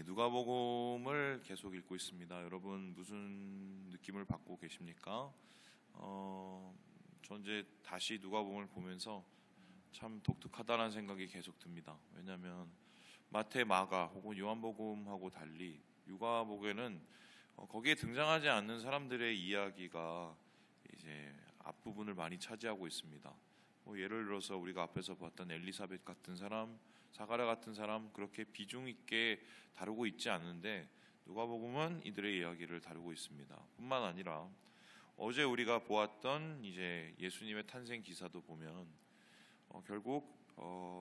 누가복음을 계속 읽고 있습니다. 여러분 무슨 느낌을 받고 계십니까? 전 이제 다시 누가복음을 보면서 참 독특하다는 생각이 계속 듭니다. 왜냐하면 마태, 마가 혹은 요한복음하고 달리 누가복음에는 거기에 등장하지 않는 사람들의 이야기가 이제 앞부분을 많이 차지하고 있습니다. 예를 들어서 우리가 앞에서 봤던 엘리사벳 같은 사람, 사가랴 같은 사람 그렇게 비중 있게 다루고 있지 않는데 누가복음은 이들의 이야기를 다루고 있습니다. 뿐만 아니라 어제 우리가 보았던 이제 예수님의 탄생 기사도 보면 결국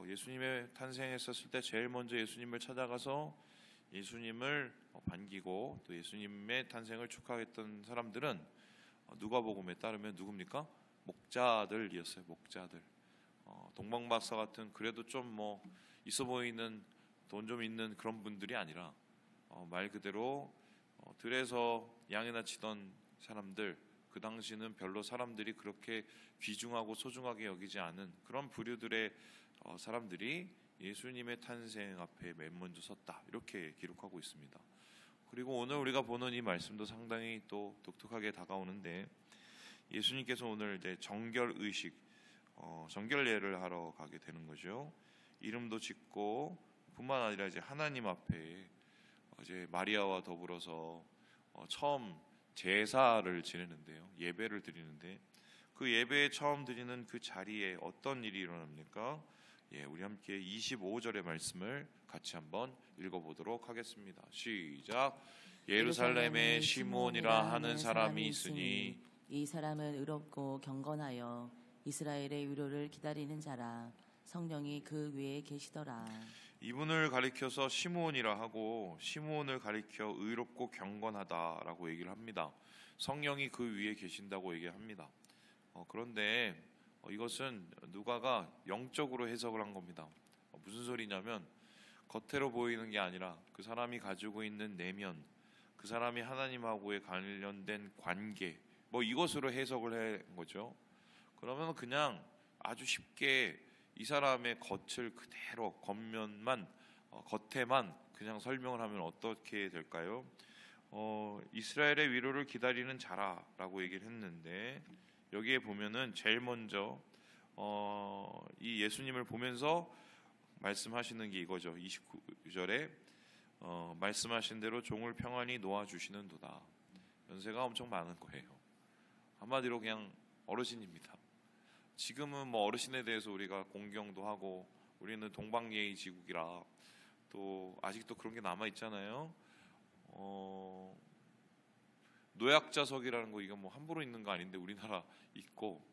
예수님의 탄생했었을 때 제일 먼저 예수님을 찾아가서 예수님을 반기고 또 예수님의 탄생을 축하했던 사람들은 누가복음에 따르면 누굽니까? 목자들이었어요. 목자들. 동방박사 같은 그래도 좀 있어 보이는 돈 좀 있는 그런 분들이 아니라 말 그대로 들에서 양이나 치던 사람들, 그 당시는 별로 사람들이 그렇게 귀중하고 소중하게 여기지 않은 그런 부류들의 사람들이 예수님의 탄생 앞에 맨 먼저 섰다, 이렇게 기록하고 있습니다. 그리고 오늘 우리가 보는 이 말씀도 상당히 또 독특하게 다가오는데, 예수님께서 오늘 이제 정결의식, 정결례를 하러 가게 되는 거죠. 이름도 짓고 뿐만 아니라 이제 하나님 앞에 이제 마리아와 더불어서 처음 제사를 지내는데요, 예배를 드리는데, 그 예배에 처음 드리는 그 자리에 어떤 일이 일어납니까? 우리 함께 25절의 말씀을 같이 한번 읽어보도록 하겠습니다. 시작. 예루살렘에 시므온이라 하는 사람이 있으니 이 사람은 의롭고 경건하여 이스라엘의 위로를 기다리는 자라. 성령이 그 위에 계시더라. 이분을 가리켜서 시므온이라 하고, 시므온을 가리켜 의롭고 경건하다라고 얘기를 합니다. 성령이 그 위에 계신다고 얘기합니다. 그런데 이것은 누가가 영적으로 해석을 한 겁니다. 무슨 소리냐면 겉으로 보이는 게 아니라 그 사람이 가지고 있는 내면, 그 사람이 하나님하고의 관련된 관계, 이것으로 해석을 한 거죠. 그러면 그냥 아주 쉽게 이 사람의 겉을 그대로 겉면만, 겉에만 그냥 설명을 하면 어떻게 될까요? 이스라엘의 위로를 기다리는 자라라고 얘기를 했는데, 여기에 보면은 제일 먼저 이 예수님을 보면서 말씀하시는 게 이거죠. 29절에 말씀하신 대로 종을 평안히 놓아주시는도다. 연세가 엄청 많은 거예요. 한마디로 그냥 어르신입니다. 지금은 어르신에 대해서 우리가 공경도 하고, 우리는 동방예의 지국이라 또 아직도 그런 게 남아 있잖아요. 노약자석이라는 거, 이거 함부로 있는 거 아닌데 우리나라 있고,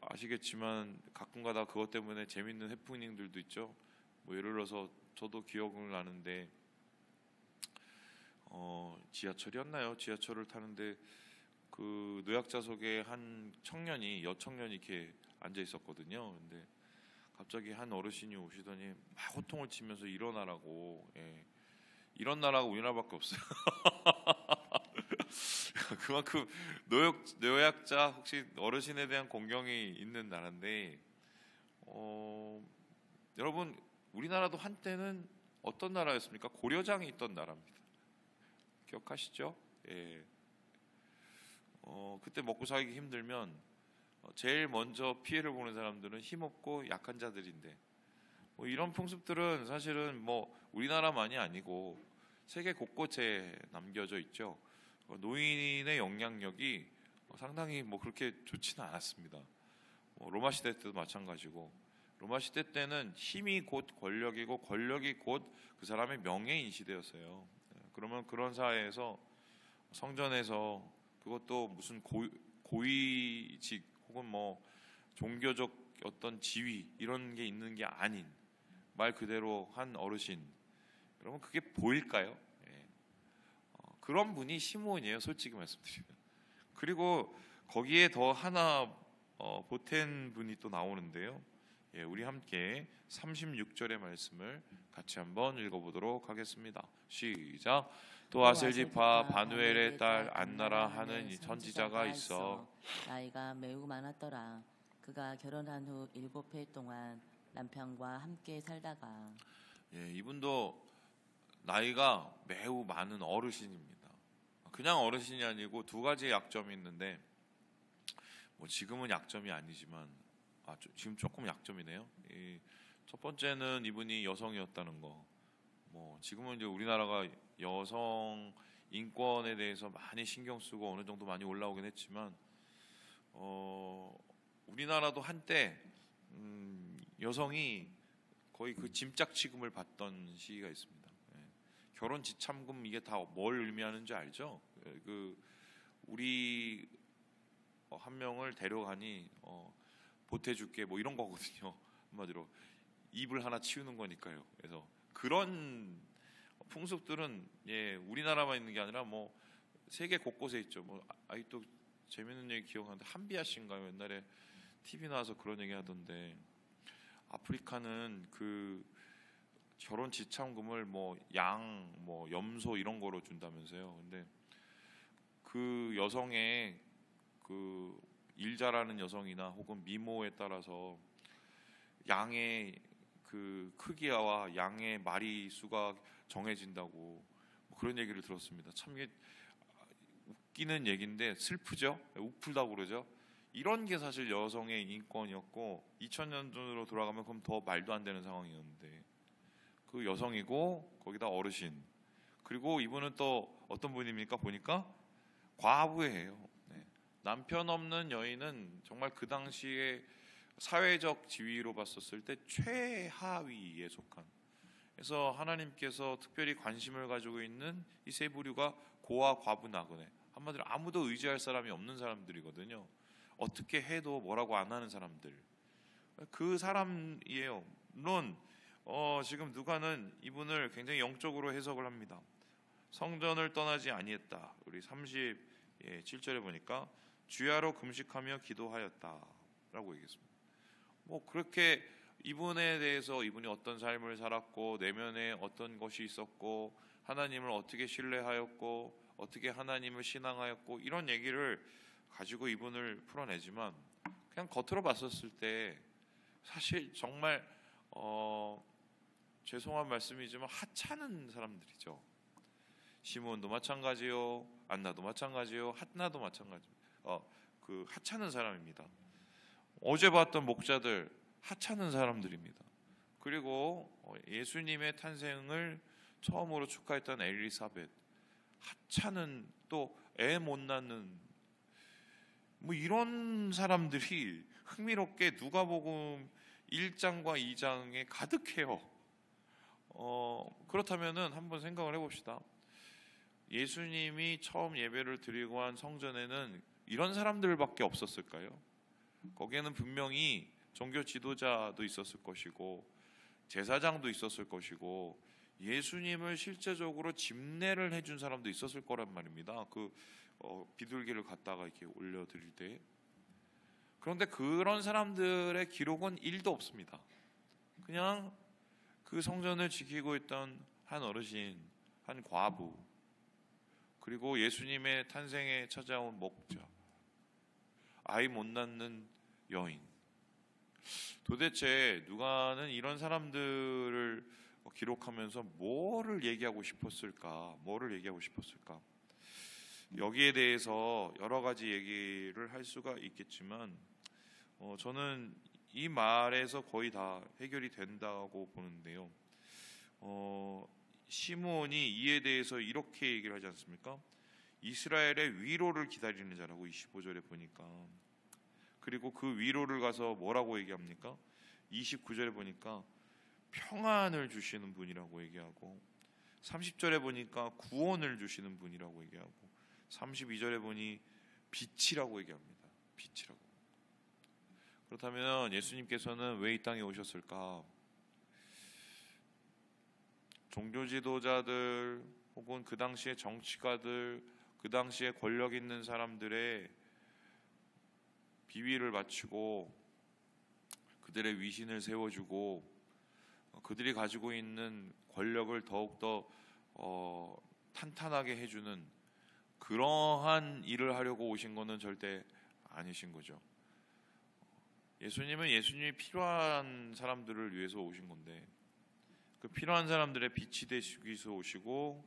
아시겠지만 가끔가다 그것 때문에 재밌는 해프닝들도 있죠. 예를 들어서 저도 기억을 나는데 지하철이었나요? 지하철을 타는데 그 노약자석에 한 여청년이 이렇게 앉아 있었거든요. 근데 갑자기 한 어르신이 오시더니 막 호통을 치면서 일어나라고. 일어나라고 우리나라밖에 없어요. 그만큼 노약자, 혹시 어르신에 대한 공경이 있는 나라인데, 여러분 우리나라도 한때는 어떤 나라였습니까? 고려장이 있던 나라입니다. 기억하시죠? 그때 먹고 살기 힘들면 제일 먼저 피해를 보는 사람들은 힘없고 약한 자들인데, 이런 풍습들은 사실은 우리나라만이 아니고 세계 곳곳에 남겨져 있죠. 노인의 영향력이 상당히 그렇게 좋지는 않았습니다. 로마 시대 때도 마찬가지고, 로마 시대 때는 힘이 곧 권력이고 권력이 곧 그 사람의 명예인 시대였어요. 그러면 그런 사회에서 성전에서, 그것도 무슨 고위직 혹은 종교적 어떤 지위 이런 게 있는 게 아닌 말 그대로 한 어르신, 여러분 그게 보일까요? 그런 분이 시므온이에요, 솔직히 말씀드리면. 그리고 거기에 더 하나 보탠 분이 또 나오는데요. 우리 함께 36절의 말씀을 같이 한번 읽어보도록 하겠습니다. 시작. 또 아셀지파 바누엘의 딸 안나라 하는 선지자가 있어 나이가 매우 많았더라. 그가 결혼한 후 7해 동안 남편과 함께 살다가. 이분도 나이가 매우 많은 어르신입니다. 그냥 어르신이 아니고 두 가지의 약점이 있는데, 뭐 지금은 약점이 아니지만 지금 조금 약점이네요. 첫 번째는 이분이 여성이었다는 거. 뭐 지금은 이제 우리나라가 여성 인권에 대해서 많이 신경 쓰고 어느 정도 많이 올라오긴 했지만, 우리나라도 한때 여성이 거의 그 짐짝 취급을 받던 시기가 있습니다. 결혼 지참금, 이게 다 뭘 의미하는지 알죠? 우리 한 명을 데려가니 보태줄게, 뭐 이런 거거든요. 한마디로 입을 하나 치우는 거니까요. 그래서 그런 풍습들은 우리나라만 있는 게 아니라 뭐 세계 곳곳에 있죠. 뭐 아직도 재밌는 얘기 기억하는데, 한비아 씨인가요? 옛날에 TV 나와서 그런 얘기 하던데, 아프리카는 그 결혼 지참금을 뭐 양, 뭐 염소 이런 거로 준다면서요. 근데 그 여성의 그 일 잘하는 여성이나 혹은 미모에 따라서 양의 그 크기와 양의 마리 수가 정해진다고, 뭐 그런 얘기를 들었습니다. 참 이게 웃기는 얘기인데 슬프죠. 우풀다고 그러죠. 이런 게 사실 여성의 인권이었고, 2000년으로 돌아가면 그럼 더 말도 안 되는 상황이었는데, 그 여성이고 거기다 어르신, 그리고 이분은 또 어떤 분입니까? 보니까 과부예요. 남편 없는 여인은 정말 그 당시에 사회적 지위로 봤었을 때 최하위에 속한, 그래서 하나님께서 특별히 관심을 가지고 있는 이 세 부류가 고아, 과부, 나그네, 한마디로 아무도 의지할 사람이 없는 사람들이거든요. 어떻게 해도 뭐라고 안 하는 사람들, 그 사람이에요. 물론 지금 누가는 이분을 굉장히 영적으로 해석을 합니다. 성전을 떠나지 아니했다. 우리 37절에 보니까 주야로 금식하며 기도하였다라고 얘기했습니다. 뭐 그렇게 이분에 대해서, 이분이 어떤 삶을 살았고 내면에 어떤 것이 있었고 하나님을 어떻게 신뢰하였고 어떻게 하나님을 신앙하였고, 이런 얘기를 가지고 이분을 풀어내지만, 그냥 겉으로 봤었을 때 사실 정말 죄송한 말씀이지만 하찮은 사람들이죠. 시므온도 마찬가지요, 안나도 마찬가지요, 한나도 마찬가지. 그 하찮은 사람입니다. 어제 봤던 목자들 하찮은 사람들입니다. 그리고 예수님의 탄생을 처음으로 축하했던 엘리사벳, 하찮은, 또 애 못 낳는, 뭐 이런 사람들이 흥미롭게 누가복음 1장과 2장에 가득해요. 그렇다면은 한번 생각을 해봅시다. 예수님이 처음 예배를 드리고 한 성전에는 이런 사람들밖에 없었을까요? 거기에는 분명히 종교 지도자도 있었을 것이고 제사장도 있었을 것이고 예수님을 실제적으로 집례를 해준 사람도 있었을 거란 말입니다. 비둘기를 갖다가 이렇게 올려드릴 때. 그런데 그런 사람들의 기록은 1도 없습니다. 그냥 그 성전을 지키고 있던 한 어르신, 한 과부, 그리고 예수님의 탄생에 찾아온 목자, 아이 못 낳는 여인. 도대체 누가는 이런 사람들을 기록하면서 뭐를 얘기하고 싶었을까? 여기에 대해서 여러 가지 얘기를 할 수가 있겠지만, 저는 이 말에서 거의 다 해결이 된다고 보는데요. 시므온이 이에 대해서 이렇게 얘기를 하지 않습니까? 이스라엘의 위로를 기다리는 자라고 25절에 보니까. 그리고 그 위로를 가서 뭐라고 얘기합니까? 29절에 보니까 평안을 주시는 분이라고 얘기하고, 30절에 보니까 구원을 주시는 분이라고 얘기하고, 32절에 보니 빛이라고 얘기합니다. 빛이라고. 그렇다면 예수님께서는 왜 이 땅에 오셨을까? 종교 지도자들 혹은 그 당시의 정치가들, 그 당시에 권력 있는 사람들의 비위를 맞추고 그들의 위신을 세워주고 그들이 가지고 있는 권력을 더욱더 탄탄하게 해주는 그러한 일을 하려고 오신 것은 절대 아니신 거죠. 예수님은 예수님이 필요한 사람들을 위해서 오신 건데, 그 필요한 사람들의 빛이 되시기 위해서 오시고,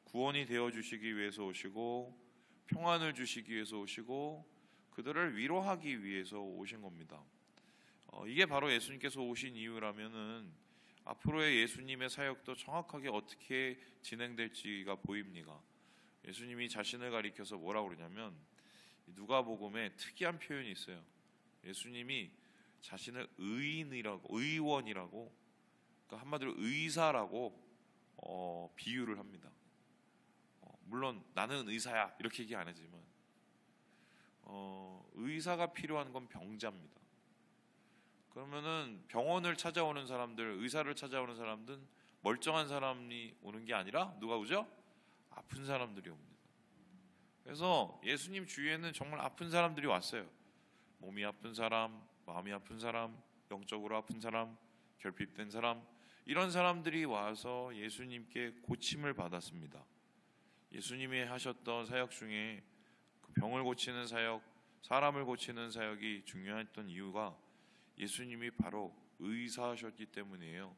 구원이 되어 주시기 위해서 오시고, 평안을 주시기 위해서 오시고, 그들을 위로하기 위해서 오신 겁니다. 이게 바로 예수님께서 오신 이유라면은 앞으로의 예수님의 사역도 정확하게 어떻게 진행될지가 보입니다. 예수님이 자신을 가리켜서 뭐라고 그러냐면, 누가복음에 특이한 표현이 있어요. 예수님이 자신을 의원이라고, 그러니까 한마디로 의사라고 비유를 합니다. 물론 나는 의사야 이렇게 얘기 안 하지만 의사가 필요한 건 병자입니다. 그러면은 병원을 찾아오는 사람들, 의사를 찾아오는 사람들은 멀쩡한 사람이 오는 게 아니라 누가 오죠? 아픈 사람들이 옵니다. 그래서 예수님 주위에는 정말 아픈 사람들이 왔어요. 몸이 아픈 사람, 마음이 아픈 사람, 영적으로 아픈 사람, 결핍된 사람, 이런 사람들이 와서 예수님께 고침을 받았습니다. 예수님이 하셨던 사역 중에 그 병을 고치는 사역, 사람을 고치는 사역이 중요했던 이유가 예수님이 바로 의사하셨기 때문이에요.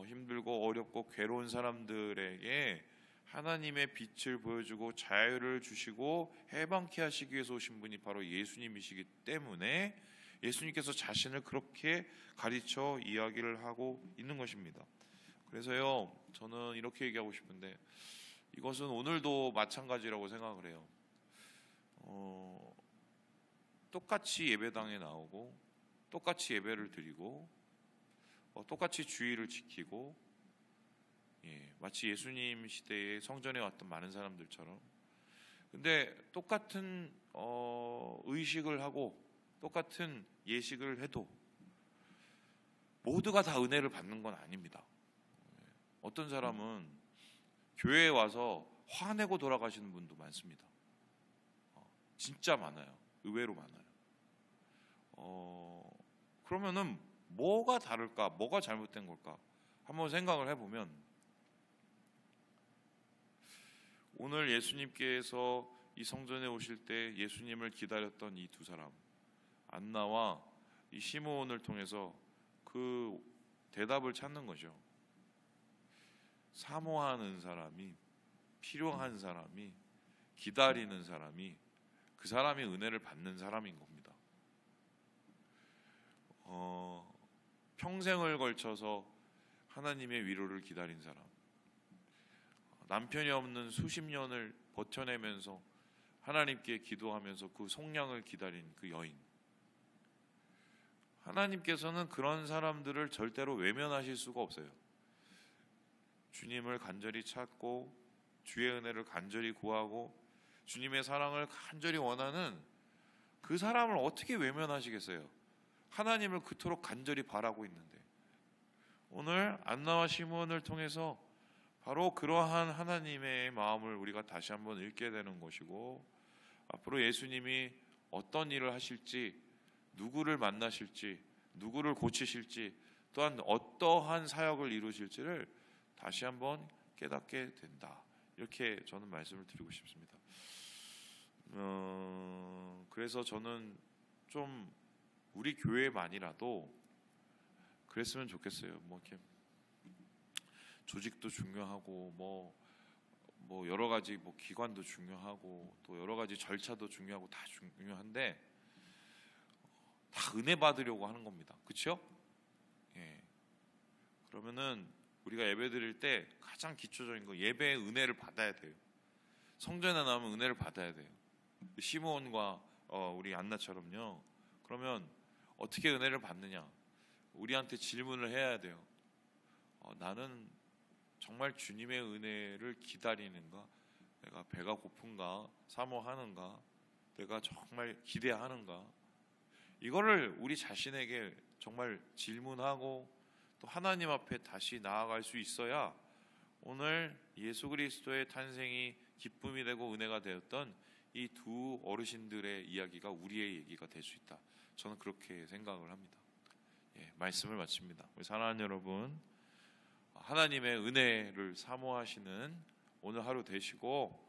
힘들고 어렵고 괴로운 사람들에게 하나님의 빛을 보여주고 자유를 주시고 해방케 하시기 위해서 오신 분이 바로 예수님이시기 때문에 예수님께서 자신을 그렇게 가르쳐 이야기를 하고 있는 것입니다. 그래서요, 저는 이렇게 얘기하고 싶은데, 이것은 오늘도 마찬가지라고 생각을 해요. 똑같이 예배당에 나오고, 똑같이 예배를 드리고, 똑같이 주의를 지키고, 마치 예수님 시대에 성전에 왔던 많은 사람들처럼, 근데 똑같은 의식을 하고 똑같은 예식을 해도 모두가 다 은혜를 받는 건 아닙니다. 어떤 사람은 교회에 와서 화내고 돌아가시는 분도 많습니다. 진짜 많아요. 의외로 많아요. 그러면은 뭐가 다를까? 뭐가 잘못된 걸까? 한번 생각을 해보면, 오늘 예수님께서 이 성전에 오실 때 예수님을 기다렸던 이 두 사람, 안나와 이 시므온을 통해서 그 대답을 찾는 거죠. 사모하는 사람이, 필요한 사람이, 기다리는 사람이, 그 사람이 은혜를 받는 사람인 겁니다. 평생을 걸쳐서 하나님의 위로를 기다린 사람, 남편이 없는 수십 년을 버텨내면서 하나님께 기도하면서 그 속량을 기다린 그 여인, 하나님께서는 그런 사람들을 절대로 외면하실 수가 없어요. 주님을 간절히 찾고 주의 은혜를 간절히 구하고 주님의 사랑을 간절히 원하는 그 사람을 어떻게 외면하시겠어요? 하나님을 그토록 간절히 바라고 있는데, 오늘 안나와 시므온을 통해서 바로 그러한 하나님의 마음을 우리가 다시 한번 읽게 되는 것이고, 앞으로 예수님이 어떤 일을 하실지, 누구를 만나실지, 누구를 고치실지, 또한 어떠한 사역을 이루실지를 다시 한번 깨닫게 된다. 이렇게 저는 말씀을 드리고 싶습니다. 그래서 저는 좀 우리 교회만이라도 그랬으면 좋겠어요. 뭐 이렇게 조직도 중요하고 뭐 여러 가지 뭐 기관도 중요하고 또 여러 가지 절차도 중요하고 다 중요한데 다 은혜 받으려고 하는 겁니다. 그렇죠? 예. 그러면은 우리가 예배 드릴 때 가장 기초적인 거, 예배의 은혜를 받아야 돼요. 성전에 나오면 은혜를 받아야 돼요. 시므온과 우리 안나처럼요. 그러면 어떻게 은혜를 받느냐? 우리한테 질문을 해야 돼요. 나는 정말 주님의 은혜를 기다리는가? 내가 배가 고픈가? 사모하는가? 내가 정말 기대하는가? 이거를 우리 자신에게 정말 질문하고 또 하나님 앞에 다시 나아갈 수 있어야 오늘 예수 그리스도의 탄생이 기쁨이 되고 은혜가 되었던 이 두 어르신들의 이야기가 우리의 얘기가 될 수 있다. 저는 그렇게 생각을 합니다. 말씀을 마칩니다. 우리 사랑하는 여러분, 하나님의 은혜를 사모하시는 오늘 하루 되시고,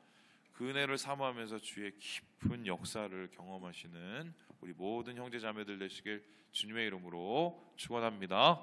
그 은혜를 사모하면서 주의 깊은 역사를 경험하시는 우리 모든 형제 자매들 되시길 주님의 이름으로 축원합니다.